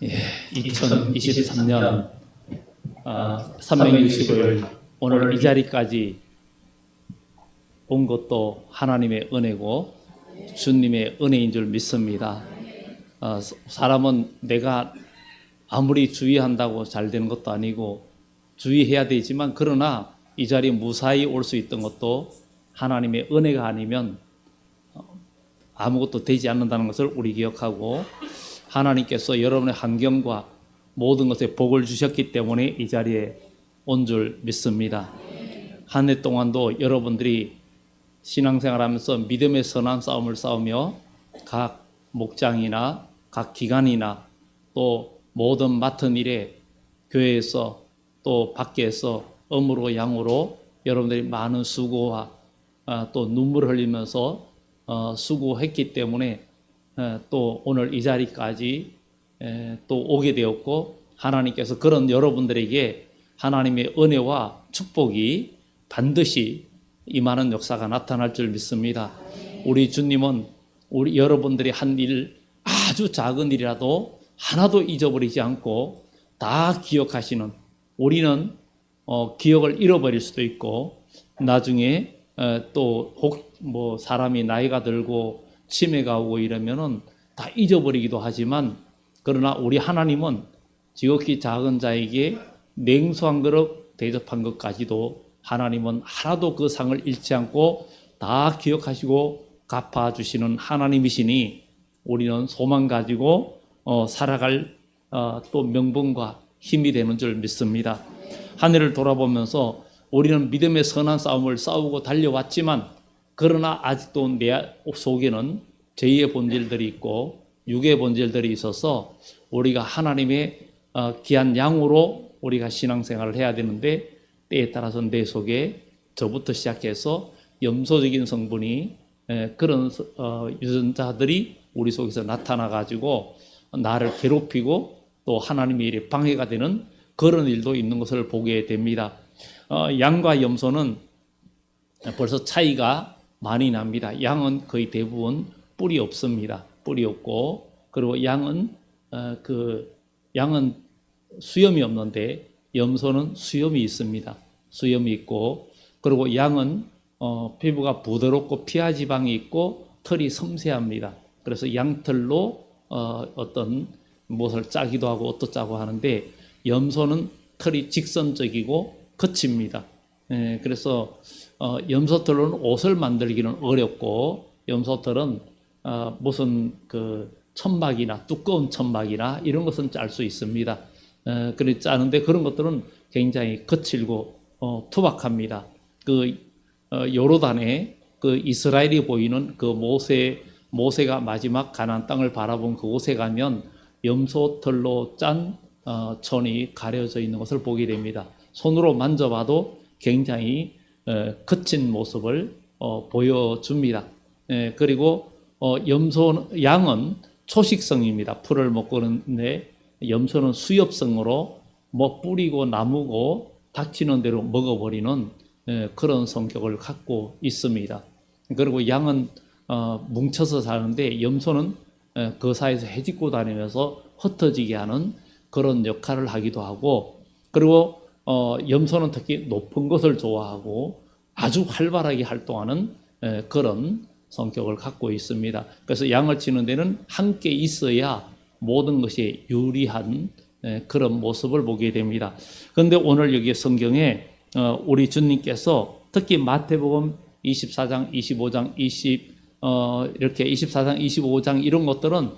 예, 2023년 360일 오늘 이 자리까지 온 것도 하나님의 은혜고 주님의 은혜인 줄 믿습니다. 사람은 내가 아무리 주의한다고 잘 되는 것도 아니고 주의해야 되지만, 그러나 이 자리에 무사히 올 수 있던 것도 하나님의 은혜가 아니면 아무것도 되지 않는다는 것을 우리 기억하고, 하나님께서 여러분의 환경과 모든 것에 복을 주셨기 때문에 이 자리에 온 줄 믿습니다. 한 해 동안도 여러분들이 신앙생활하면서 믿음의 선한 싸움을 싸우며 각 목장이나 각 기관이나 또 모든 맡은 일에 교회에서 또 밖에서 음으로 양으로 여러분들이 많은 수고와 또 눈물을 흘리면서 수고했기 때문에 또 오늘 이 자리까지 또 오게 되었고, 하나님께서 그런 여러분들에게 하나님의 은혜와 축복이 반드시 임하는 역사가 나타날 줄 믿습니다. 우리 주님은 우리 여러분들이 한 일, 아주 작은 일이라도 하나도 잊어버리지 않고 다 기억하시는, 우리는 기억을 잃어버릴 수도 있고 나중에 또 혹 뭐 사람이 나이가 들고 치매가 오고 이러면은 다 잊어버리기도 하지만, 그러나 우리 하나님은 지극히 작은 자에게 냉수 한 그릇 대접한 것까지도 하나님은 하나도 그 상을 잃지 않고 다 기억하시고 갚아주시는 하나님이시니, 우리는 소망 가지고 살아갈 또 명분과 힘이 되는 줄 믿습니다. 한 해를 돌아보면서 우리는 믿음의 선한 싸움을 싸우고 달려왔지만, 그러나 아직도 내 속에는 죄의 본질들이 있고 육의 본질들이 있어서 우리가 하나님의 귀한 양으로 우리가 신앙생활을 해야 되는데, 때에 따라서 내 속에 저부터 시작해서 염소적인 성분이 그런 유전자들이 우리 속에서 나타나 가지고 나를 괴롭히고 또 하나님의 일에 방해가 되는 그런 일도 있는 것을 보게 됩니다. 양과 염소는 벌써 차이가 많이 납니다. 양은 거의 대부분 뿔이 없습니다. 뿔이 없고, 그리고 양은 수염이 없는데 염소는 수염이 있습니다. 수염이 있고, 그리고 양은 피부가 부드럽고 피하 지방이 있고 털이 섬세합니다. 그래서 양털로 어떤 무엇을 짜기도 하고 옷도 짜고 하는데, 염소는 털이 직선적이고 거칩니다. 그래서 염소털로는 옷을 만들기는 어렵고, 염소털은 무슨 천막이나 두꺼운 천막이나 이런 것은 짤 수 있습니다. 그래 짜는데 그런 것들은 굉장히 거칠고 투박합니다. 요르단에 이스라엘이 보이는 모세가 마지막 가나안 땅을 바라본 그곳에 가면 염소털로 짠 천이 가려져 있는 것을 보게 됩니다. 손으로 만져봐도 굉장히 거친 모습을 보여줍니다. 그리고 양은 초식성입니다. 풀을 먹고 그러는데, 염소는 수엽성으로 뿌리고 나무고 닥치는 대로 먹어버리는 그런 성격을 갖고 있습니다. 그리고 양은 뭉쳐서 사는데, 염소는 그 사이에서 헤집고 다니면서 흩어지게 하는 그런 역할을 하기도 하고, 그리고 염소는 특히 높은 것을 좋아하고 아주 활발하게 활동하는 그런 성격을 갖고 있습니다. 그래서 양을 치는 데는 함께 있어야 모든 것이 유리한 그런 모습을 보게 됩니다. 그런데 오늘 여기 성경에 우리 주님께서 특히 마태복음 24장, 25장, 이렇게 24장, 25장 이런 것들은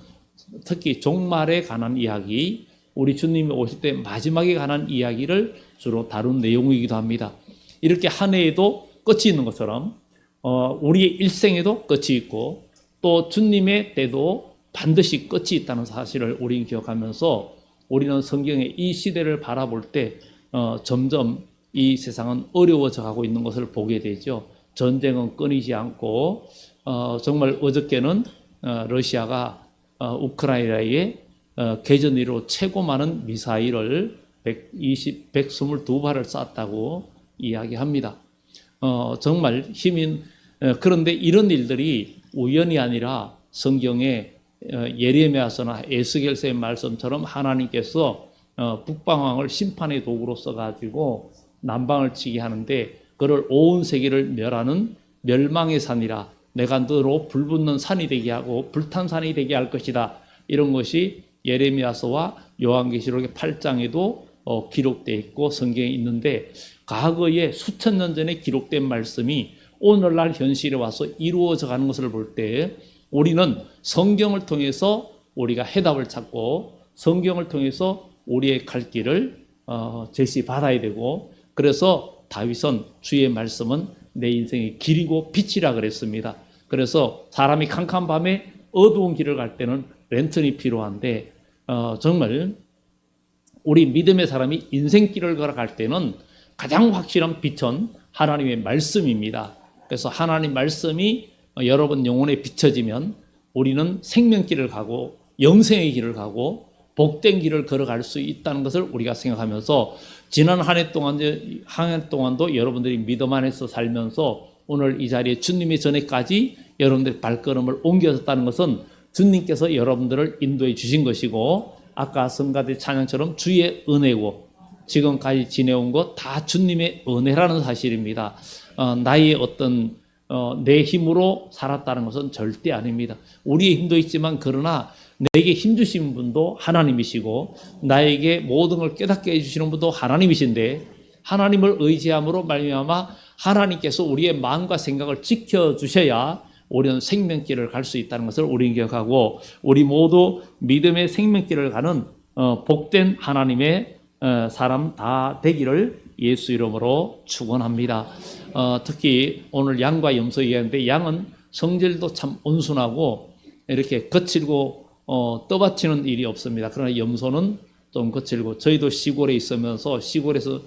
특히 종말에 관한 이야기, 우리 주님이 오실 때 마지막에 관한 이야기를 주로 다룬 내용이기도 합니다. 이렇게 한 해에도 끝이 있는 것처럼 우리의 일생에도 끝이 있고, 또 주님의 때도 반드시 끝이 있다는 사실을 우리는 기억하면서, 우리는 성경의 이 시대를 바라볼 때 점점 이 세상은 어려워져 가고 있는 것을 보게 되죠. 전쟁은 끊이지 않고, 정말 어저께는 러시아가 우크라이나에 개전으로 최고 많은 미사일을 122발을 쐈다고 이야기합니다. 정말 그런데 이런 일들이 우연이 아니라 성경에 예레미야서나 에스겔서의 말씀처럼 하나님께서 북방왕을 심판의 도구로 써가지고 남방을 치게 하는데 그를 온 세계를 멸하는 멸망의 산이라 내가 너로 불붙는 산이 되게 하고 불탄 산이 되게 할 것이다. 이런 것이 예레미야서와 요한계시록의 8장에도 기록되어 있고 성경에 있는데 과거에 수천 년 전에 기록된 말씀이 오늘날 현실에 와서 이루어져 가는 것을 볼 때 우리는 성경을 통해서 우리가 해답을 찾고 성경을 통해서 우리의 갈 길을 제시받아야 되고 그래서 다윗은 주의 말씀은 내 인생의 길이고 빛이라 그랬습니다. 그래서 사람이 캄캄한 밤에 어두운 길을 갈 때는 랜턴이 필요한데 정말 우리 믿음의 사람이 인생길을 걸어갈 때는 가장 확실한 빛은 하나님의 말씀입니다. 그래서 하나님 말씀이 여러분 영혼에 비춰지면 우리는 생명길을 가고 영생의 길을 가고 복된 길을 걸어갈 수 있다는 것을 우리가 생각하면서 지난 한 해 동안도 여러분들이 믿음 안에서 살면서 오늘 이 자리에 주님의 전에까지 여러분들의 발걸음을 옮겨졌다는 것은 주님께서 여러분들을 인도해 주신 것이고 아까 성가대 찬양처럼 주의 은혜고 지금까지 지내온 것 다 주님의 은혜라는 사실입니다. 나의 어떤 내 힘으로 살았다는 것은 절대 아닙니다. 우리의 힘도 있지만 그러나 내게 힘 주신 분도 하나님이시고 나에게 모든 걸 깨닫게 해주시는 분도 하나님이신데 하나님을 의지함으로 말미암아 하나님께서 우리의 마음과 생각을 지켜주셔야 우리는 생명길을 갈 수 있다는 것을 우리는 기억하고 우리 모두 믿음의 생명길을 가는 복된 하나님의 사람 다 되기를 예수 이름으로 축원합니다. 특히 오늘 양과 염소 얘기하는데 양은 성질도 참 온순하고 이렇게 거칠고 떠받치는 일이 없습니다. 그러나 염소는 좀 거칠고 저희도 시골에 있으면서 시골에서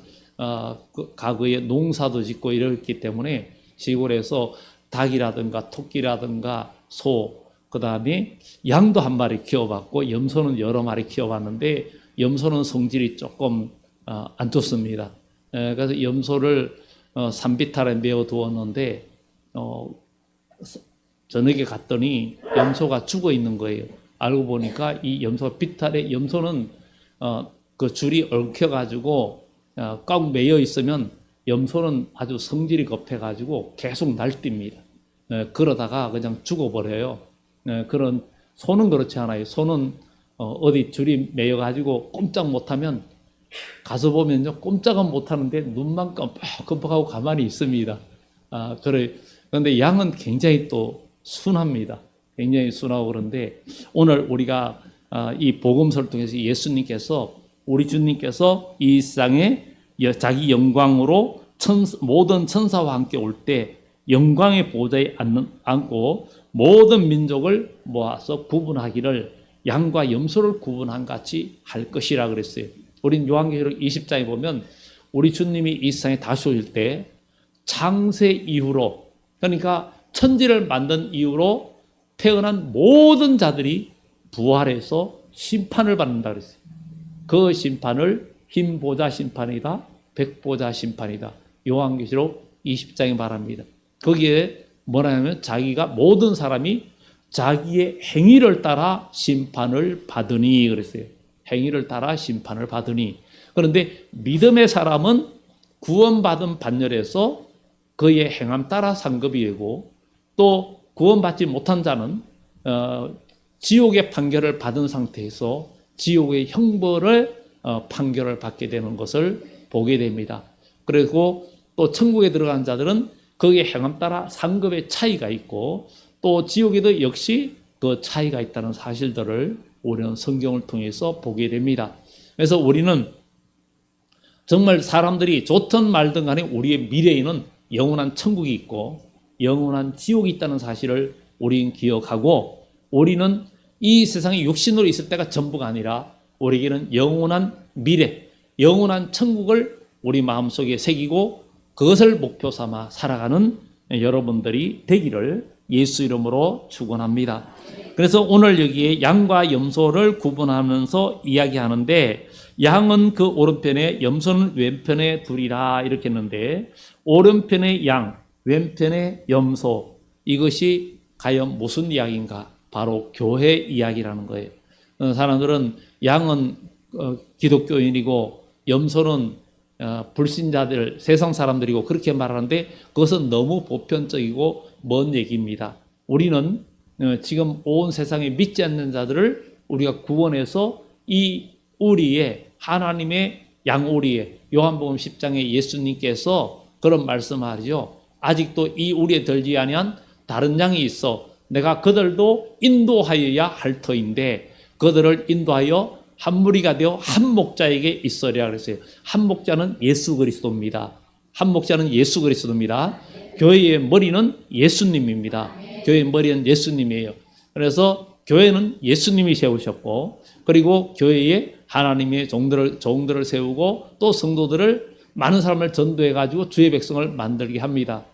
과거에 농사도 짓고 이랬기 때문에 시골에서 닭이라든가 토끼라든가 소, 그 다음에 양도 한 마리 키워봤고 염소는 여러 마리 키워봤는데 염소는 성질이 조금 안 좋습니다. 그래서 염소를 산비탈에 메어 두었는데 저녁에 갔더니 염소가 죽어 있는 거예요. 알고 보니까 이 염소 비탈에 염소는 그 줄이 얽혀가지고 꽉 매여 있으면 염소는 아주 성질이 급해가지고 계속 날뜁니다. 그러다가 그냥 죽어버려요. 그런 소는 그렇지 않아요. 소는 어디 줄이 매여가지고 꼼짝 못하면 가서 보면요 꼼짝은 못하는데 눈만 깜빡깜빡하고 가만히 있습니다. 그런데 양은 굉장히 또 순합니다. 굉장히 순하고 그런데 오늘 우리가 이 복음서를 통해서 예수님께서 우리 주님께서 이 세상에 자기 영광으로 모든 천사와 함께 올 때 영광의 보좌에 앉고 모든 민족을 모아서 구분하기를 양과 염소를 구분한 같이 할 것이라 그랬어요. 우린 요한계시록 20장에 보면 우리 주님이 이 세상에 다시 오실 때 창세 이후로 그러니까 천지를 만든 이후로 태어난 모든 자들이 부활해서 심판을 받는다 그랬어요. 그 심판을 흰보자 심판이다, 백보자 심판이다. 요한계시록 20장에 말합니다. 거기에 뭐냐면 자기가 모든 사람이 자기의 행위를 따라 심판을 받으니 그랬어요. 행위를 따라 심판을 받으니. 그런데 믿음의 사람은 구원받은 반열에서 그의 행함 따라 상급이 되고 또 구원받지 못한 자는 지옥의 판결을 받은 상태에서 지옥의 형벌을 판결을 받게 되는 것을 보게 됩니다. 그리고 또 천국에 들어간 자들은 거기에 행함 따라 상급의 차이가 있고 또 지옥에도 역시 그 차이가 있다는 사실들을 우리는 성경을 통해서 보게 됩니다. 그래서 우리는 정말 사람들이 좋든 말든 간에 우리의 미래에는 영원한 천국이 있고 영원한 지옥이 있다는 사실을 우리는 기억하고 우리는 이 세상에 육신으로 있을 때가 전부가 아니라 우리에게는 영원한 미래, 영원한 천국을 우리 마음속에 새기고 그것을 목표 삼아 살아가는 여러분들이 되기를 예수 이름으로 축원합니다. 그래서 오늘 여기에 양과 염소를 구분하면서 이야기하는데 양은 그 오른편에 염소는 왼편에 두리라 이렇게 했는데 오른편의 양, 왼편의 염소 이것이 과연 무슨 이야기인가? 바로 교회 이야기라는 거예요. 사람들은 양은 기독교인이고 염소는 불신자들, 세상 사람들이고 그렇게 말하는데 그것은 너무 보편적이고 먼 얘기입니다. 우리는 지금 온 세상에 믿지 않는 자들을 우리가 구원해서 이 우리의 하나님의 양오리에 요한복음 10장에 예수님께서 그런 말씀하죠. 아직도 이 우리에 들지 아니한 다른 양이 있어 내가 그들도 인도하여야 할 터인데 그들을 인도하여 한 무리가 되어 한 목자에게 있으리라 그랬어요. 한 목자는 예수 그리스도입니다. 한 목자는 예수 그리스도입니다. 교회의 머리는 예수님입니다. 교회의 머리는 예수님이에요. 그래서 교회는 예수님이 세우셨고 그리고 교회에 하나님의 종들을 세우고 또 성도들을 많은 사람을 전도해 가지고 주의 백성을 만들게 합니다.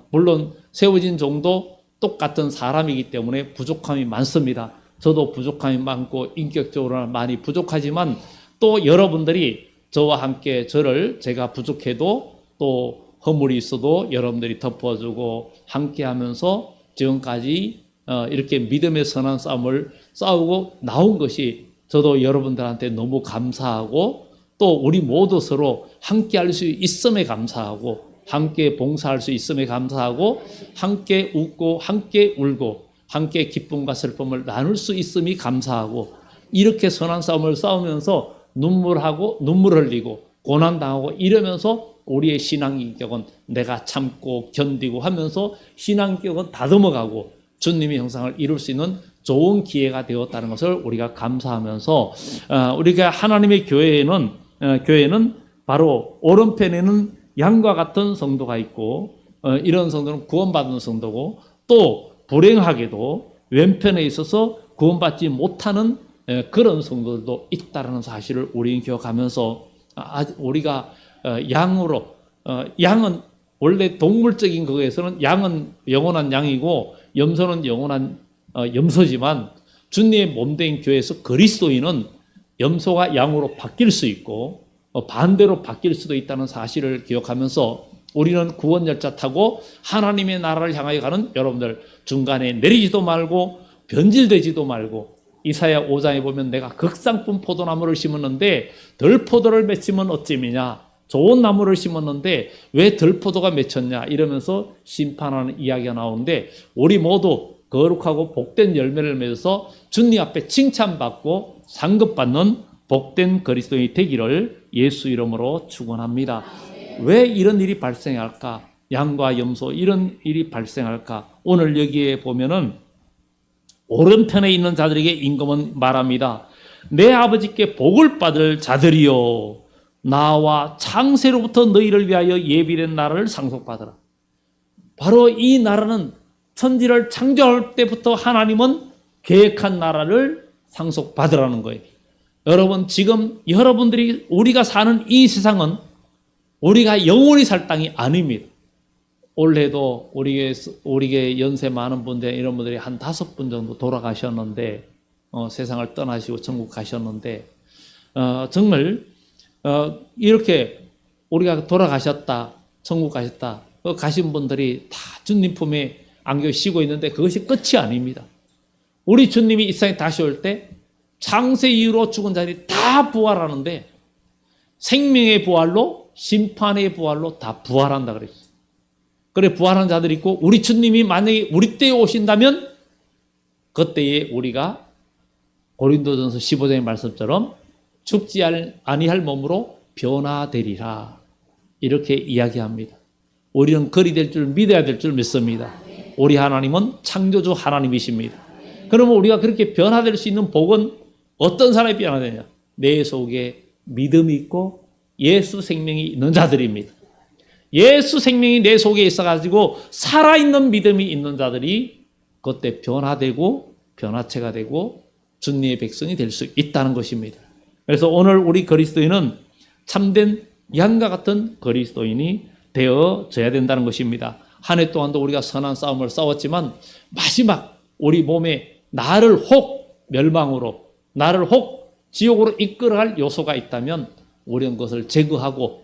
물론 세워진 종도 똑같은 사람이기 때문에 부족함이 많습니다. 저도 부족함이 많고 인격적으로 많이 부족하지만 또 여러분들이 저와 함께 제가 부족해도 또 허물이 있어도 여러분들이 덮어주고 함께 하면서 지금까지 이렇게 믿음의 선한 싸움을 싸우고 나온 것이 저도 여러분들한테 너무 감사하고 또 우리 모두 서로 함께 할 수 있음에 감사하고 함께 봉사할 수 있음에 감사하고 함께 웃고 함께 울고 함께 기쁨과 슬픔을 나눌 수 있음이 감사하고 이렇게 선한 싸움을 싸우면서 눈물 흘리고 고난당하고 이러면서 우리의 신앙인격은 내가 참고 견디고 하면서 신앙인격은 다듬어가고 주님의 형상을 이룰 수 있는 좋은 기회가 되었다는 것을 우리가 감사하면서 우리가 하나님의 교회는 바로 오른편에는 양과 같은 성도가 있고 이런 성도는 구원받은 성도고 또 불행하게도 왼편에 있어서 구원받지 못하는 그런 성도들도 있다는 사실을 우리는 기억하면서 우리가 양은 원래 동물적인 거에서는 양은 영원한 양이고 염소는 영원한 염소지만 주님의 몸된 교회에서 그리스도인은 염소가 양으로 바뀔 수 있고 반대로 바뀔 수도 있다는 사실을 기억하면서 우리는 구원 열차 타고 하나님의 나라를 향하여 가는 여러분들 중간에 내리지도 말고 변질되지도 말고 이사야 5장에 보면 내가 극상품 포도나무를 심었는데 덜 포도를 맺히면 어찌미냐 좋은 나무를 심었는데 왜 덜 포도가 맺혔냐 이러면서 심판하는 이야기가 나오는데 우리 모두 거룩하고 복된 열매를 맺어서 주님 앞에 칭찬받고 상급받는 복된 그리스도인이 되기를 예수 이름으로 축원합니다. 왜 이런 일이 발생할까? 양과 염소 이런 일이 발생할까? 오늘 여기에 보면은 오른편에 있는 자들에게 임금은 말합니다. 내 아버지께 복을 받을 자들이여 나와 창세로부터 너희를 위하여 예비된 나라를 상속받으라. 바로 이 나라는 천지를 창조할 때부터 하나님은 계획한 나라를 상속받으라는 거예요. 여러분 지금 여러분들이 우리가 사는 이 세상은 우리가 영원히 살 땅이 아닙니다. 올해도 우리게 연세 많은 분들 이런 분들이 한 5분 정도 돌아가셨는데 세상을 떠나시고 천국 가셨는데 정말 이렇게 우리가 돌아가셨다 천국 가셨다 가신 분들이 다 주님 품에 안겨 쉬고 있는데 그것이 끝이 아닙니다. 우리 주님이 이 세상에 다시 올 때 창세 이후로 죽은 자들이 다 부활하는데 생명의 부활로 심판의 부활로 다 부활한다 그랬어요. 그래 부활한 자들이 있고 우리 주님이 만약에 우리 때에 오신다면 그때에 우리가 고린도전서 15장의 말씀처럼 죽지 아니할 몸으로 변화되리라 이렇게 이야기합니다. 우리는 그리 될 줄 믿어야 될 줄 믿습니다. 우리 하나님은 창조주 하나님이십니다. 그러면 우리가 그렇게 변화될 수 있는 복은 어떤 사람이 변화되냐? 내 속에 믿음이 있고 예수 생명이 있는 자들입니다. 예수 생명이 내 속에 있어가지고 살아있는 믿음이 있는 자들이 그때 변화되고 변화체가 되고 주님의 백성이 될 수 있다는 것입니다. 그래서 오늘 우리 그리스도인은 참된 양과 같은 그리스도인이 되어져야 된다는 것입니다. 한 해 동안도 우리가 선한 싸움을 싸웠지만 마지막 우리 몸에 나를 혹 멸망으로 나를 혹 지옥으로 이끌어갈 요소가 있다면 우리는 그것을 제거하고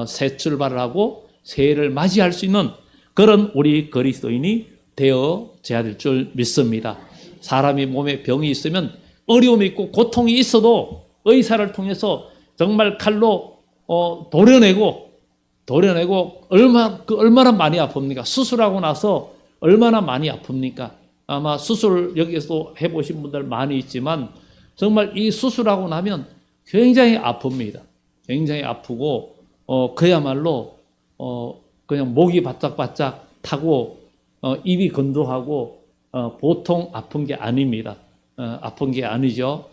새 출발을 하고 새해를 맞이할 수 있는 그런 우리 그리스도인이 되어져야 될 줄 믿습니다. 사람이 몸에 병이 있으면 어려움이 있고 고통이 있어도 의사를 통해서 정말 칼로 도려내고 얼마나 많이 아픕니까? 수술하고 나서 얼마나 많이 아픕니까? 아마 수술 여기서 해보신 분들 많이 있지만 정말 이 수술하고 나면 굉장히 아픕니다. 굉장히 아프고 그야말로 그냥 목이 바짝바짝 타고 입이 건조하고 보통 아픈 게 아닙니다. 아픈 게 아니죠.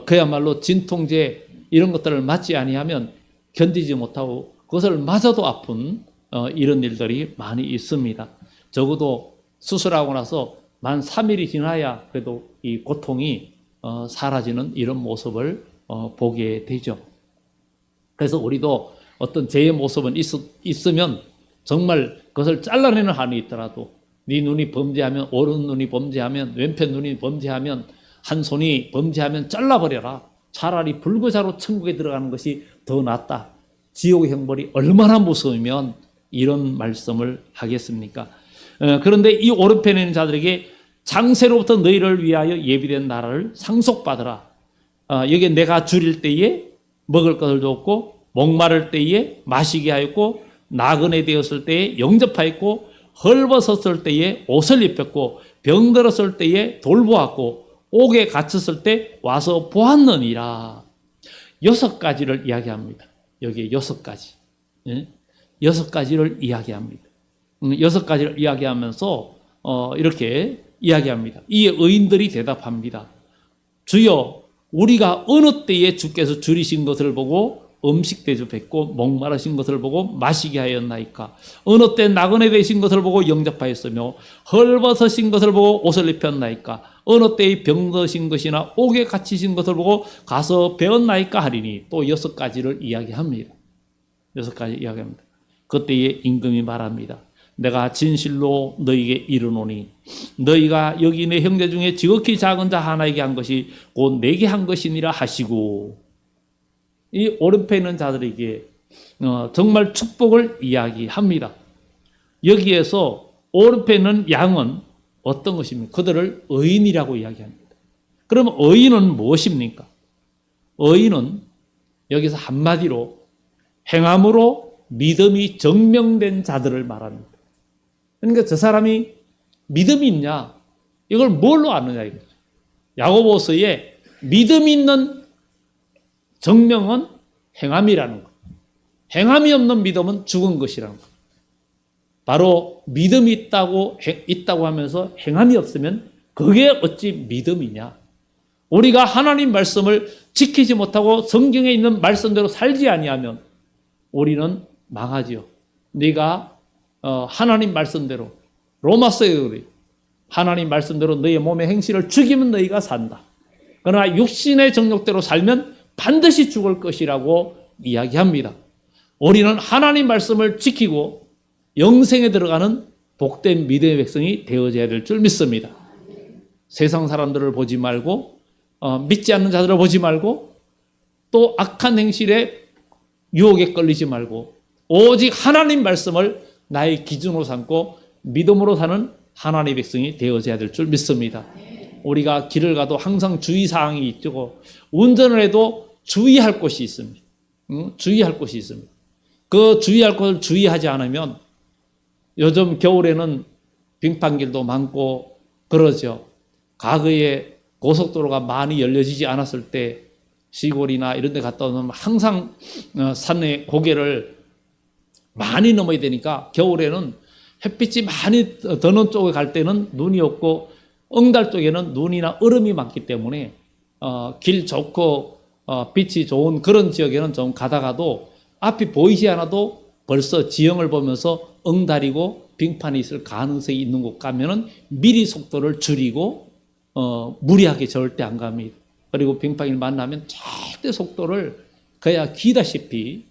그야말로 진통제 이런 것들을 맞지 아니하면 견디지 못하고 그것을 맞아도 아픈 이런 일들이 많이 있습니다. 적어도 수술하고 나서 만 3일이 지나야 그래도 이 고통이 사라지는 이런 모습을 보게 되죠. 그래서 우리도 어떤 죄의 모습은 있으면 정말 그것을 잘라내는 한이 있더라도 네 눈이 범죄하면, 오른 눈이 범죄하면, 왼편 눈이 범죄하면, 한 손이 범죄하면 잘라버려라. 차라리 불구자로 천국에 들어가는 것이 더 낫다. 지옥의 형벌이 얼마나 무서우면 이런 말씀을 하겠습니까? 그런데 이 오른편에 있는 자들에게 장세로부터 너희를 위하여 예비된 나라를 상속받으라. 여기에 내가 줄일 때에 먹을 것을 줬고, 목마를 때에 마시게 하였고, 나그네 되었을 때에 영접하였고, 헐벗었을 때에 옷을 입혔고, 병들었을 때에 돌보았고, 옥에 갇혔을 때 와서 보았느니라. 6가지를 이야기합니다. 여기에 6가지. 6가지를 이야기합니다. 6가지를 이야기하면서 이렇게 이야기합니다. 이에 의인들이 대답합니다. 주여, 우리가 어느 때에 주께서 줄이신 것을 보고 음식 대접했고 목마르신 것을 보고 마시게 하였나이까? 어느 때 나그네 되신 것을 보고 영접하였으며 헐벗으신 것을 보고 옷을 입혔나이까? 어느 때에 병드신 것이나 옥에 갇히신 것을 보고 가서 배웠나이까? 하리니 또 6가지를 이야기합니다. 6가지 이야기합니다. 그때에 임금이 말합니다. 내가 진실로 너희에게 이르노니 너희가 여기 내 형제 중에 지극히 작은 자 하나에게 한 것이 곧 내게 한 것이니라 하시고, 이 오른편에 있는 자들에게 정말 축복을 이야기합니다. 여기에서 오른편에 있는 양은 어떤 것입니까? 그들을 의인이라고 이야기합니다. 그러면 의인은 무엇입니까? 의인은 여기서 한마디로 행함으로 믿음이 증명된 자들을 말합니다. 그러니까 저 사람이 믿음이 있냐? 이걸 뭘로 아느냐 이거죠. 야고보서에 믿음이 있는 정명은 행함이라는 것. 행함이 없는 믿음은 죽은 것이라는 것. 바로 믿음이 있다고 하면서 행함이 없으면 그게 어찌 믿음이냐? 우리가 하나님 말씀을 지키지 못하고 성경에 있는 말씀대로 살지 아니하면 우리는 망하지요. 네가 하나님 말씀대로, 로마서에 그래, 하나님 말씀대로 너의 몸의 행실을 죽이면 너희가 산다. 그러나 육신의 정욕대로 살면 반드시 죽을 것이라고 이야기합니다. 우리는 하나님 말씀을 지키고 영생에 들어가는 복된 믿음의 백성이 되어져야 될 줄 믿습니다. 세상 사람들을 보지 말고 믿지 않는 자들을 보지 말고 또 악한 행실에 유혹에 끌리지 말고 오직 하나님 말씀을 나의 기준으로 삼고 믿음으로 사는 하나님의 백성이 되어져야 될 줄 믿습니다. 우리가 길을 가도 항상 주의사항이 있고 운전을 해도 주의할 곳이 있습니다. 주의할 곳이 있습니다. 그 주의할 곳을 주의하지 않으면 요즘 겨울에는 빙판길도 많고 그러죠. 과거에 고속도로가 많이 열려지지 않았을 때 시골이나 이런 데 갔다 오면 항상 산의 고개를 많이 넘어야 되니까 겨울에는 햇빛이 많이 드는 쪽에 갈 때는 눈이 없고 응달 쪽에는 눈이나 얼음이 많기 때문에 길 좋고 빛이 좋은 그런 지역에는 좀 가다가도 앞이 보이지 않아도 벌써 지형을 보면서 응달이고 빙판이 있을 가능성이 있는 곳 가면은 미리 속도를 줄이고 무리하게 절대 안 갑니다. 그리고 빙판을 만나면 절대 속도를 그야 기다시피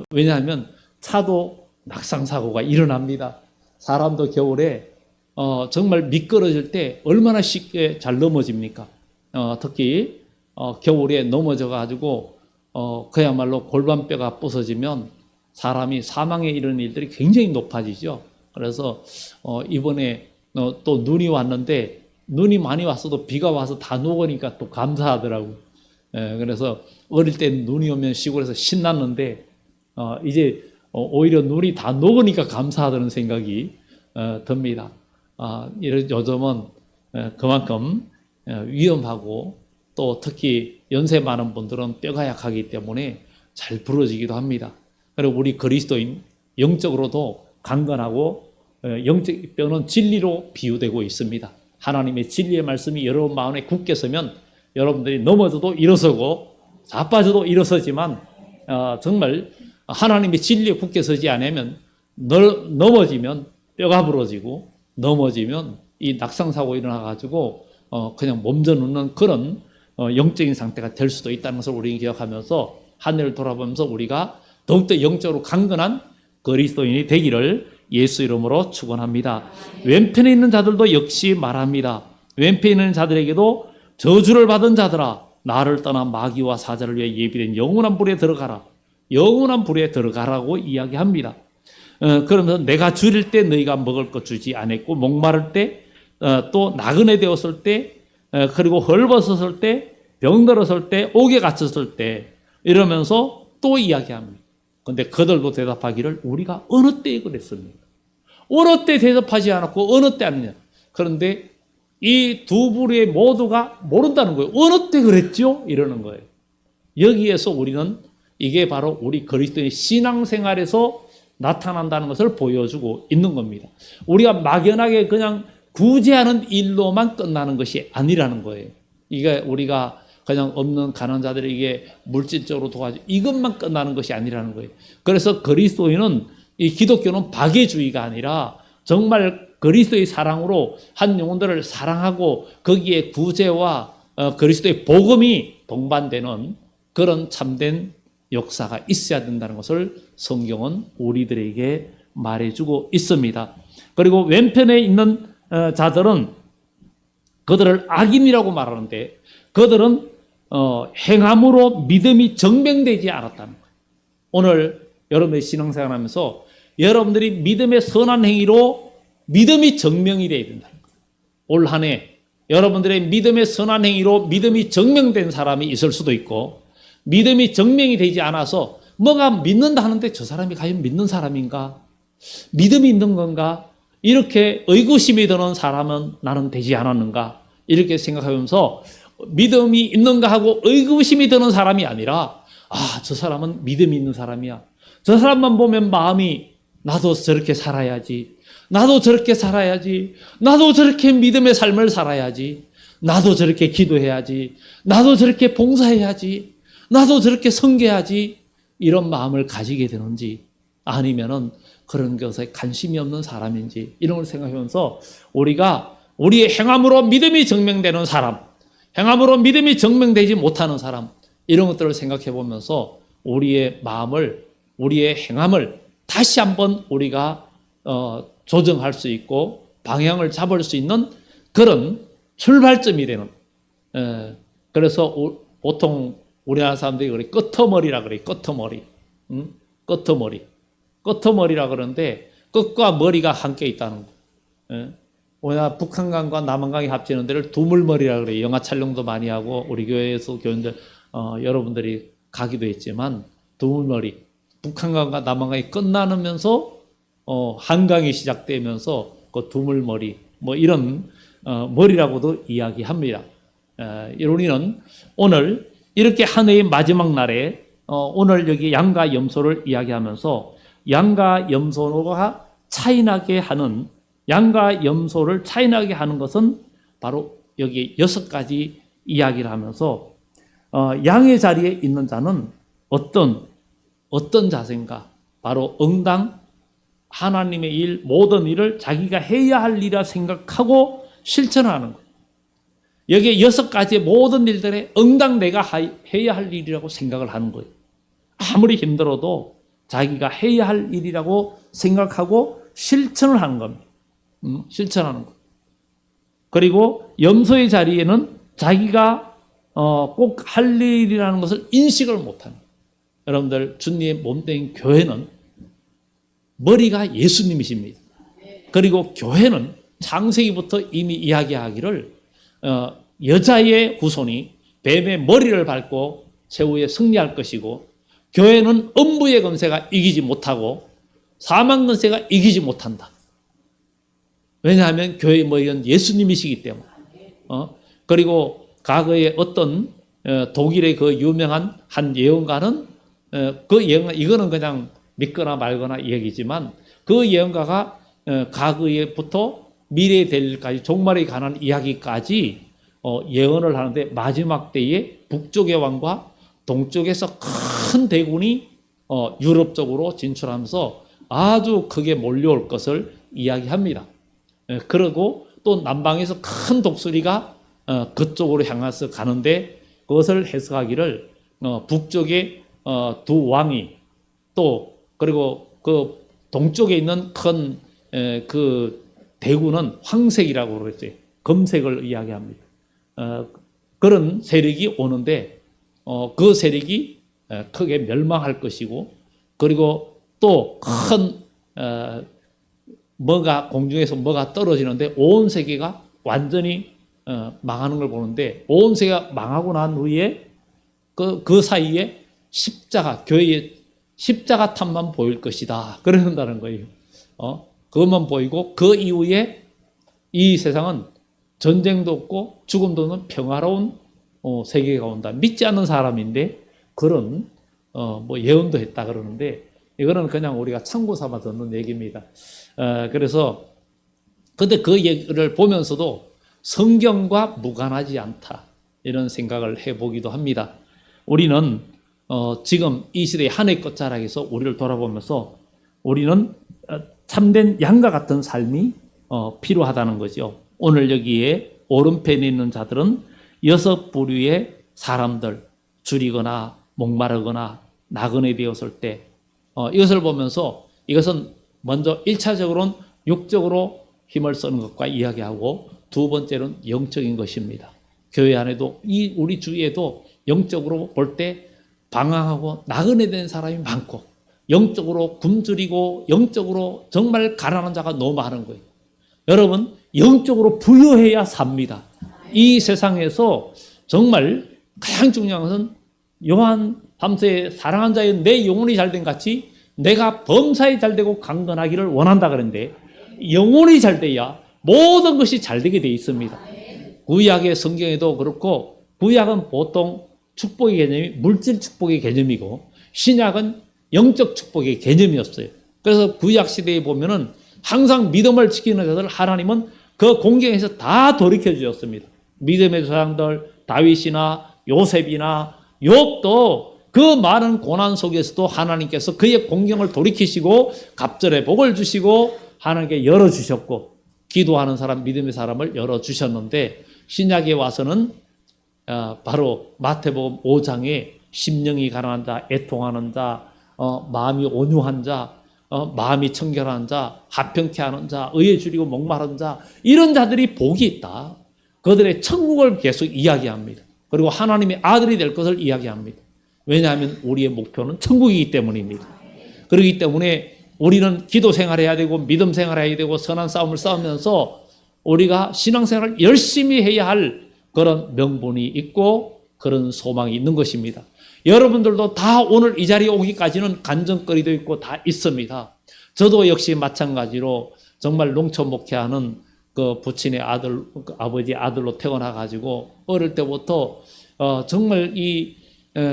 왜냐하면 차도 낙상사고가 일어납니다. 사람도 겨울에 정말 미끄러질 때 얼마나 쉽게 잘 넘어집니까? 특히 겨울에 넘어져 가지고 그야말로 골반뼈가 부서지면 사람이 사망에 이르는 일들이 굉장히 높아지죠. 그래서 이번에 또 눈이 왔는데 눈이 많이 왔어도 비가 와서 다 녹으니까 또 감사하더라고. 그래서 어릴 때 눈이 오면 시골에서 신났는데 이제 오히려 눈이 다 녹으니까 감사하다는 생각이 듭니다. 요즘은 그만큼 위험하고 또 특히 연세 많은 분들은 뼈가 약하기 때문에 잘 부러지기도 합니다. 그리고 우리 그리스도인 영적으로도 강건하고 영적 뼈는 진리로 비유되고 있습니다. 하나님의 진리의 말씀이 여러분 마음에 굳게 서면 여러분들이 넘어져도 일어서고 자빠져도 일어서지만 정말 하나님의 진리에 굳게 서지 않으면 넘어지면 뼈가 부러지고 넘어지면 이 낙상사고 일어나가지고 그냥 몸져 눕는 그런 영적인 상태가 될 수도 있다는 것을 우리는 기억하면서 하늘을 돌아보면서 우리가 더욱더 영적으로 강건한 그리스도인이 되기를 예수 이름으로 축원합니다. 왼편에 있는 자들도 역시 말합니다. 왼편에 있는 자들에게도 저주를 받은 자들아 나를 떠나 마귀와 사자를 위해 예비된 영원한 불에 들어가라. 영원한 불에 들어가라고 이야기합니다. 그러면서 내가 줄일 때 너희가 먹을 것 주지 않았고 목마를 때 또 나그네 되었을 때 그리고 헐벗었을 때 병들었을 때 옥에 갇혔을 때 이러면서 또 이야기합니다. 그런데 그들도 대답하기를 우리가 어느 때에 그랬습니까? 어느 때 대답하지 않았고 어느 때 아니냐. 그런데 이 두 부류의 모두가 모른다는 거예요. 어느 때 그랬죠? 이러는 거예요. 여기에서 우리는 이게 바로 우리 그리스도의 신앙생활에서 나타난다는 것을 보여주고 있는 겁니다. 우리가 막연하게 그냥 구제하는 일로만 끝나는 것이 아니라는 거예요. 이게 우리가 그냥 없는 가난한 자들에게 물질적으로 도와주고 이것만 끝나는 것이 아니라는 거예요. 그래서 그리스도인은 이 기독교는 박애주의가 아니라 정말 그리스도의 사랑으로 한 영혼들을 사랑하고 거기에 구제와 그리스도의 복음이 동반되는 그런 참된 역사가 있어야 된다는 것을 성경은 우리들에게 말해주고 있습니다. 그리고 왼편에 있는 자들은 그들을 악인이라고 말하는데 그들은 행함으로 믿음이 증명되지 않았다는 거예요. 오늘 여러분의 신앙생활 하면서 여러분들이 믿음의 선한 행위로 믿음이 증명이 되어야 된다는 거예요. 올 한 해 여러분들의 믿음의 선한 행위로 믿음이 증명된 사람이 있을 수도 있고 믿음이 증명이 되지 않아서 뭐가 믿는다 하는데 저 사람이 과연 믿는 사람인가? 믿음이 있는 건가? 이렇게 의구심이 드는 사람은 나는 되지 않았는가? 이렇게 생각하면서 믿음이 있는가 하고 의구심이 드는 사람이 아니라 저 사람은 믿음이 있는 사람이야. 저 사람만 보면 마음이 나도 저렇게 살아야지. 나도 저렇게 살아야지. 나도 저렇게 믿음의 삶을 살아야지. 나도 저렇게 기도해야지. 나도 저렇게 봉사해야지. 나도 저렇게 섬겨야지. 이런 마음을 가지게 되는지 아니면은 그런 것에 관심이 없는 사람인지 이런 걸 생각하면서 우리가 우리의 행함으로 믿음이 증명되는 사람, 행함으로 믿음이 증명되지 못하는 사람 이런 것들을 생각해 보면서 우리의 마음을 우리의 행함을 다시 한번 우리가 조정할 수 있고 방향을 잡을 수 있는 그런 출발점이 되는 그래서 보통 우리나라 사람들이 그래 끄트머리라 그래 끄트머리 끄트머리라 그러는데 끝과 머리가 함께 있다는 거. 우리나라 북한강과 남한강이 합치는 데를 두물머리라 그래. 영화 촬영도 많이 하고 우리 교회에서 교인들 여러분들이 가기도 했지만 두물머리 북한강과 남한강이 끝나면서 한강이 시작되면서 그 두물머리 뭐 이런 머리라고도 이야기합니다. 우리는 오늘 이렇게 한 해의 마지막 날에 오늘 여기 양과 염소를 이야기하면서 양과 염소가 차이나게 하는 양과 염소를 차이나게 하는 것은 바로 여기 6가지 이야기를 하면서 양의 자리에 있는 자는 어떤 자세인가? 바로 응당 하나님의 일 모든 일을 자기가 해야 할 일이라 생각하고 실천하는 거예요. 여기에 6가지의 모든 일들에 응당 내가 해야 할 일이라고 생각을 하는 거예요. 아무리 힘들어도 자기가 해야 할 일이라고 생각하고 실천을 하는 겁니다. 실천하는 거. 그리고 염소의 자리에는 자기가 꼭 할 일이라는 것을 인식을 못하는 거예요. 여러분들 주님의 몸된 교회는 머리가 예수님이십니다. 그리고 교회는 창세기부터 이미 이야기하기를 여자의 후손이 뱀의 머리를 밟고 최후에 승리할 것이고, 교회는 음부의 권세가 이기지 못하고 사망 권세가 이기지 못한다. 왜냐하면 교회의 머리는 예수님이시기 때문에. 그리고 과거에 어떤 독일의 그 유명한 한 예언가는 그 예언가, 이거는 그냥 믿거나 말거나 얘기지만, 그 예언가가 과거에부터 미래에 될 일까지 종말에 관한 이야기까지 예언을 하는데, 마지막 때에 북쪽의 왕과 동쪽에서 큰 대군이 유럽 쪽으로 진출하면서 아주 크게 몰려올 것을 이야기합니다. 그리고 또 남방에서 큰 독수리가 그쪽으로 향해서 가는데, 그것을 해석하기를 북쪽에 두 왕이, 또 그리고 그 동쪽에 있는 큰 그 대군은 황색이라고 그랬어요. 검색을 이야기합니다. 그런 세력이 오는데, 그 세력이 크게 멸망할 것이고, 그리고 또 큰 뭐가 공중에서 뭐가 떨어지는데 온 세계가 완전히 망하는 걸 보는데, 온 세계가 망하고 난 후에 그 사이에 십자가, 교회의 십자가 탑만 보일 것이다, 그런다는 거예요. 그것만 보이고, 그 이후에 이 세상은 전쟁도 없고 죽음도 없는 평화로운 세계가 온다. 믿지 않는 사람인데 그런 뭐 예언도 했다 그러는데, 이거는 그냥 우리가 참고 삼아 듣는 얘기입니다. 그래서 근데 그 얘기를 보면서도 성경과 무관하지 않다, 이런 생각을 해보기도 합니다. 우리는 지금 이 시대의 한 해 끝자락에서 우리를 돌아보면서 우리는 참된 양과 같은 삶이 필요하다는 거죠. 오늘 여기에 오른편에 있는 자들은 6부류의 사람들, 줄이거나 목마르거나 나그네 되었을 때, 이것을 보면서 이것은 먼저 1차적으로는 육적으로 힘을 쓰는 것과 이야기하고, 두 번째는 영적인 것입니다. 교회 안에도 우리 주위에도 영적으로 볼 때 방황하고 나그네 된 사람이 많고, 영적으로 굶주리고 영적으로 정말 가난한 자가 너무 많은 거예요. 여러분, 영적으로 부유해야 삽니다. 이 세상에서 정말 가장 중요한 것은 요한 3세에 사랑한 자의 내 영혼이 잘된 같이 내가 범사에 잘되고 강건하기를 원한다 그랬는데, 영혼이 잘돼야 모든 것이 잘되게 돼 있습니다. 구약의 성경에도 그렇고, 구약은 보통 축복의 개념이 물질 축복의 개념이고, 신약은 영적 축복의 개념이었어요. 그래서 구약 시대에 보면은 항상 믿음을 지키는 자들 하나님은 그 공경에서 다 돌이켜 주셨습니다. 믿음의 조상들 다윗이나 요셉이나 욥도 그 많은 고난 속에서도 하나님께서 그의 공경을 돌이키시고 갑절의 복을 주시고 하나님께 열어주셨고, 기도하는 사람, 믿음의 사람을 열어주셨는데, 신약에 와서는 바로 마태복음 5장에 심령이 가난한 자, 애통하는 자, 마음이 온유한 자, 마음이 청결한 자, 화평케 하는 자, 의에 줄이고 목마른 자, 이런 자들이 복이 있다. 그들의 천국을 계속 이야기합니다. 그리고 하나님의 아들이 될 것을 이야기합니다. 왜냐하면 우리의 목표는 천국이기 때문입니다. 그렇기 때문에 우리는 기도 생활해야 되고 믿음 생활해야 되고 선한 싸움을 싸우면서 우리가 신앙생활을 열심히 해야 할 그런 명분이 있고 그런 소망이 있는 것입니다. 여러분들도 다 오늘 이 자리에 오기까지는 간증거리도 있고 다 있습니다. 저도 역시 마찬가지로 정말 농촌 목회하는 그 부친의 아들, 아버지 아들로 태어나 가지고 어릴 때부터 정말 이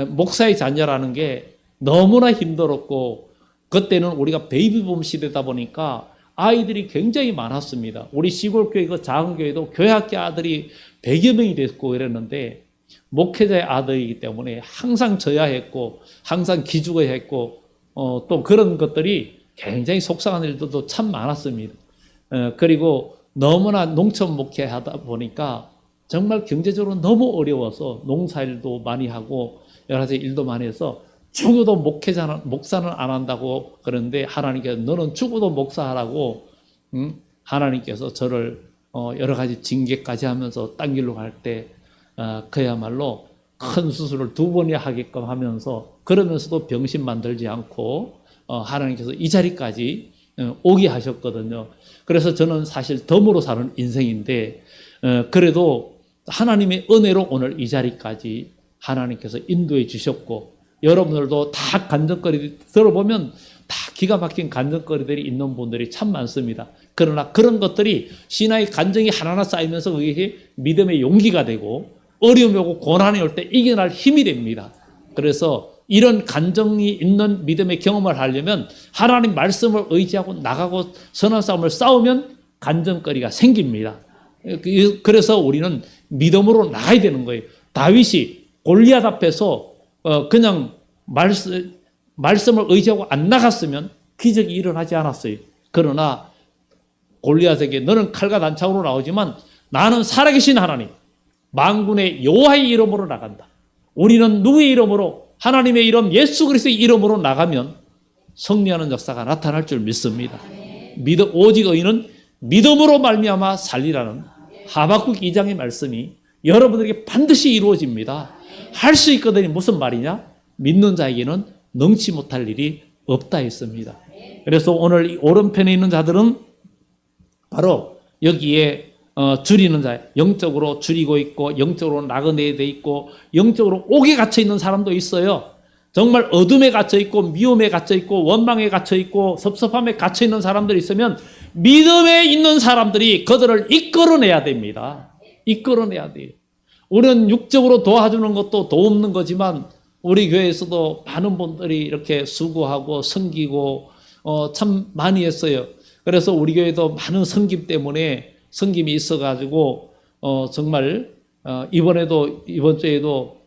목사의 자녀라는 게 너무나 힘들었고, 그때는 우리가 베이비붐 시대다 보니까 아이들이 굉장히 많았습니다. 우리 시골교회 그 작은 교회도 교회학교 아들이 100여 명이 됐고 이랬는데, 목회자의 아들이기 때문에 항상 져야 했고 항상 기죽어야 했고 또 그런 것들이 굉장히 속상한 일들도 참 많았습니다. 그리고 너무나 농촌 목회하다 보니까 정말 경제적으로 너무 어려워서 농사일도 많이 하고 여러 가지 일도 많이 해서 죽어도 목사는 안 한다고 그러는데, 하나님께서 너는 죽어도 목사하라고 하나님께서 저를 여러 가지 징계까지 하면서 딴 길로 갈 때 그야말로 큰 수술을 2번이나 하게끔 하면서, 그러면서도 병신 만들지 않고 하나님께서 이 자리까지 오게 하셨거든요. 그래서 저는 사실 덤으로 사는 인생인데, 그래도 하나님의 은혜로 오늘 이 자리까지 하나님께서 인도해 주셨고, 여러분들도 다 간증거리 들어보면 다 기가 막힌 간증거리들이 있는 분들이 참 많습니다. 그러나 그런 것들이 신앙의 간증이 하나하나 쌓이면서 그게 믿음의 용기가 되고, 어려움이 오고 고난이 올 때 이겨낼 힘이 됩니다. 그래서 이런 간증이 있는 믿음의 경험을 하려면 하나님 말씀을 의지하고 나가고 선한 싸움을 싸우면 간증거리가 생깁니다. 그래서 우리는 믿음으로 나가야 되는 거예요. 다윗이 골리앗 앞에서 그냥 말씀을 의지하고 안 나갔으면 기적이 일어나지 않았어요. 그러나 골리앗에게 너는 칼과 단창으로 나오지만 나는 살아계신 하나님, 만군의 여호와의 이름으로 나간다. 우리는 누구의 이름으로? 하나님의 이름 예수 그리스도의 이름으로 나가면 승리하는 역사가 나타날 줄 믿습니다. 오직 의인은 믿음으로 말미암아 살리라는 하박국 2장의 말씀이 여러분들에게 반드시 이루어집니다. 할 수 있거든요. 무슨 말이냐? 믿는 자에게는 능치 못할 일이 없다 했습니다. 그래서 오늘 이 오른편에 있는 자들은 바로 여기에 줄이는 자, 영적으로 줄이고 있고 영적으로 나그네에 돼 있고 영적으로 옥에 갇혀 있는 사람도 있어요. 정말 어둠에 갇혀 있고 미움에 갇혀 있고 원망에 갇혀 있고 섭섭함에 갇혀 있는 사람들이 있으면 믿음에 있는 사람들이 그들을 이끌어내야 됩니다. 이끌어내야 돼요. 우리는 육적으로 도와주는 것도 도움는 거지만 우리 교회에서도 많은 분들이 이렇게 수고하고 섬기고 참 많이 했어요. 그래서 우리 교회도 많은 섬김 때문에 섬김이 있어가지고 정말 이번 주에도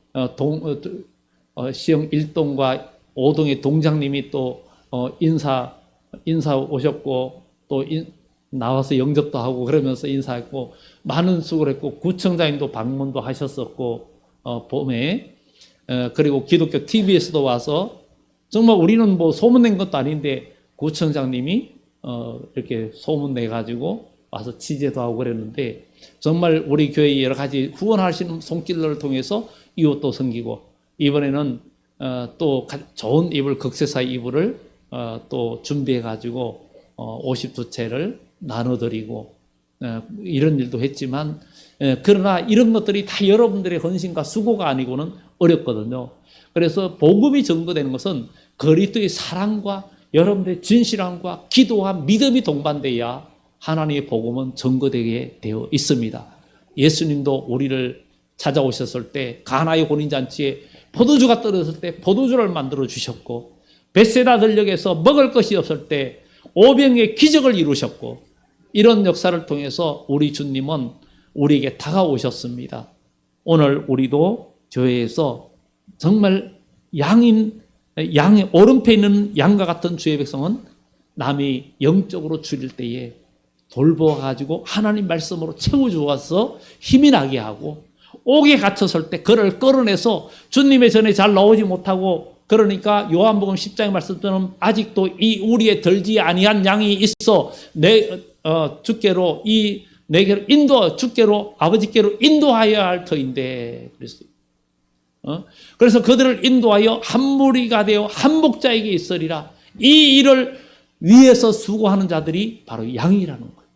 시흥 1동과 5동의 동장님이 또 인사 오셨고 또 나와서 영접도 하고 그러면서 인사했고 많은 수고를 했고 구청장님도 방문도 하셨었고 봄에 그리고 기독교 TV에서도 와서 정말 우리는 뭐 소문낸 것도 아닌데 구청장님이 이렇게 소문내가지고 와서 취재도 하고 그랬는데 정말 우리 교회 여러 가지 후원하시는 손길을 통해서 이웃도 섬기고 이번에는 또 좋은 이불 극세사 이불을 또 준비해가지고 52채를 나눠드리고 이런 일도 했지만 그러나 이런 것들이 다 여러분들의 헌신과 수고가 아니고는 어렵거든요. 그래서 복음이 전거되는 것은 그리스도의 사랑과 여러분들의 진실함과 기도와 믿음이 동반돼야 하나님의 복음은 전거되게 되어 있습니다. 예수님도 우리를 찾아오셨을 때 가나의 혼인잔치에 포도주가 떨어졌을 때 포도주를 만들어 주셨고 벳세다 들녘에서 먹을 것이 없을 때 오병의 기적을 이루셨고 이런 역사를 통해서 우리 주님은 우리에게 다가오셨습니다. 오늘 우리도 교회에서 정말 양의 오른편에 있는 양과 같은 주의 백성은 남이 영적으로 줄일 때에 돌보아가지고 하나님 말씀으로 채워주어서 힘이 나게 하고 옥에 갇혔을 때 그를 끌어내서 주님의 전에 잘 나오지 못하고 그러니까 요한복음 10장의 말씀처럼 아직도 이 우리에 들지 아니한 양이 있어 주께로 내게로 주께로 아버지께로 인도하여야 할 터인데 그래서 그들을 인도하여 한 무리가 되어 한 목자에게 있으리라. 이 일을 위해서 수고하는 자들이 바로 양이라는 거예요.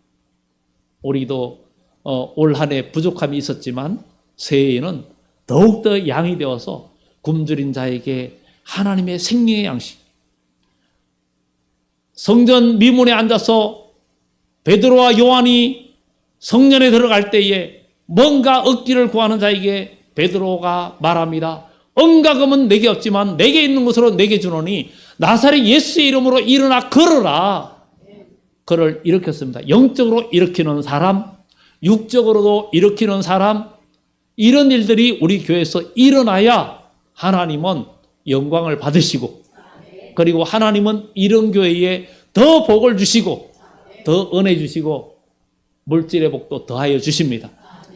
우리도 올 한 해 부족함이 있었지만 새해에는 더욱더 양이 되어서 굶주린 자에게 하나님의 생명의 양식, 성전 미문에 앉아서 베드로와 요한이 성전에 들어갈 때에 뭔가 얻기를 구하는 자에게 베드로가 말합니다. 은과 금은 내게 없지만 내게 있는 것으로 내게 주노니 나사렛 예수의 이름으로 일어나 걸어라. 그를 일으켰습니다. 영적으로 일으키는 사람, 육적으로도 일으키는 사람, 이런 일들이 우리 교회에서 일어나야 하나님은 영광을 받으시고 그리고 하나님은 이런 교회에 더 복을 주시고 더 은혜 주시고 물질의 복도 더하여 주십니다.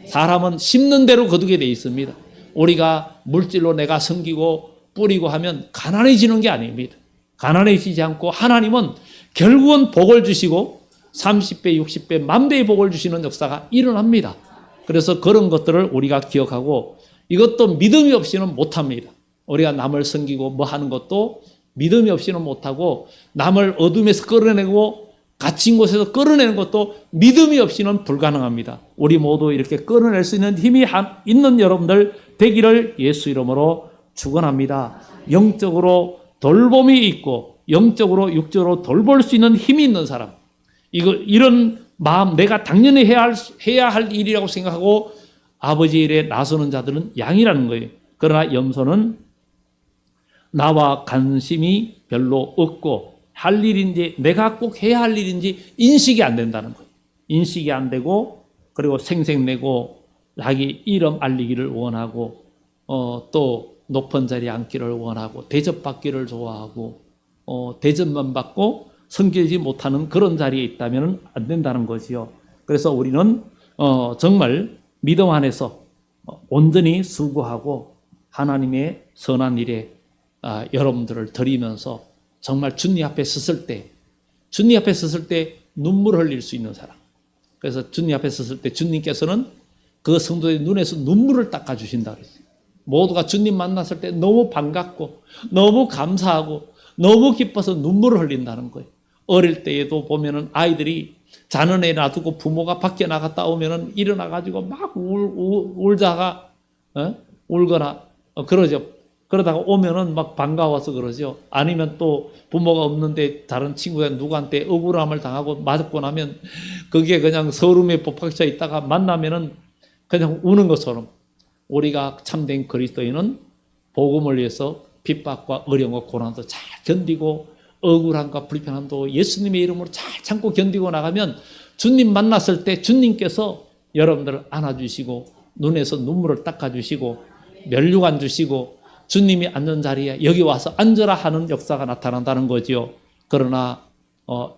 사람은 심는 대로 거두게 되어 있습니다. 우리가 물질로 내가 섬기고 뿌리고 하면 가난해지는 게 아닙니다. 가난해지지 않고 하나님은 결국은 복을 주시고 30배, 60배, 만배의 복을 주시는 역사가 일어납니다. 그래서 그런 것들을 우리가 기억하고 이것도 믿음이 없이는 못합니다. 우리가 남을 섬기고 뭐 하는 것도 믿음이 없이는 못하고 남을 어둠에서 끌어내고 갇힌 곳에서 끌어내는 것도 믿음이 없이는 불가능합니다. 우리 모두 이렇게 끌어낼 수 있는 힘이 있는 여러분들 되기를 예수 이름으로 축원합니다. 영적으로 돌봄이 있고 영적으로 육적으로 돌볼 수 있는 힘이 있는 사람, 이런 마음, 내가 당연히 해야 할 일이라고 생각하고 아버지 일에 나서는 자들은 양이라는 거예요. 그러나 염소는 나와 관심이 별로 없고 할 일인지 내가 꼭 해야 할 일인지 인식이 안 된다는 거예요. 인식이 안 되고 그리고 생색내고 자기 이름 알리기를 원하고 또 높은 자리에 앉기를 원하고 대접받기를 좋아하고 대접만 받고 섬기지 못하는 그런 자리에 있다면 안 된다는 거지요. 그래서 우리는 정말 믿음 안에서 온전히 수고하고 하나님의 선한 일에 여러분들을 드리면서 정말 주님 앞에 섰을 때 눈물을 흘릴 수 있는 사람. 그래서 주님 앞에 섰을 때 주님께서는 그 성도의 눈에서 눈물을 닦아주신다 그랬어요. 모두가 주님 만났을 때 너무 반갑고 너무 감사하고 너무 기뻐서 눈물을 흘린다는 거예요. 어릴 때에도 보면은 아이들이 자는 애 놔두고 부모가 밖에 나갔다 오면은 일어나가지고 막 울다가 울거나 그러죠. 그러다가 오면은 막 반가워서 그러죠. 아니면 또 부모가 없는데 다른 친구가 누구한테 억울함을 당하고 맞고 나면 그게 그냥 서름에 복박쳐 있다가 만나면은 그냥 우는 것처럼 우리가 참된 그리스도인은 복음을 위해서 핍박과 어려움과 고난도 잘 견디고 억울함과 불편함도 예수님의 이름으로 잘 참고 견디고 나가면 주님 만났을 때 주님께서 여러분들을 안아주시고 눈에서 눈물을 닦아주시고 면류관 주시고 주님이 앉는 자리에 여기 와서 앉으라 하는 역사가 나타난다는 거지요. 그러나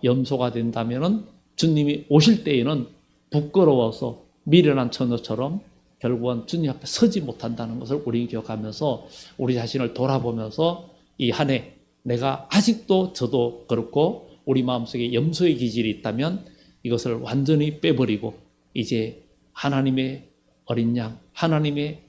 염소가 된다면은 주님이 오실 때에는 부끄러워서 미련한 처녀처럼 결국은 주님 앞에 서지 못한다는 것을 우리 기억하면서 우리 자신을 돌아보면서 이 한 해 내가 아직도 저도 그렇고 우리 마음속에 염소의 기질이 있다면 이것을 완전히 빼버리고 이제 하나님의 어린 양, 하나님의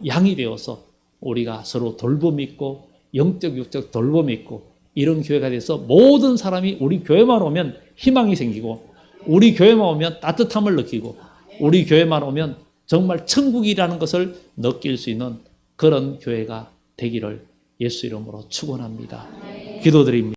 양이 되어서 우리가 서로 돌봄이 있고 영적 육적 돌봄이 있고 이런 교회가 돼서 모든 사람이 우리 교회만 오면 희망이 생기고 우리 교회만 오면 따뜻함을 느끼고 우리 교회만 오면 정말 천국이라는 것을 느낄 수 있는 그런 교회가 되기를 예수 이름으로 축원합니다. 기도드립니다.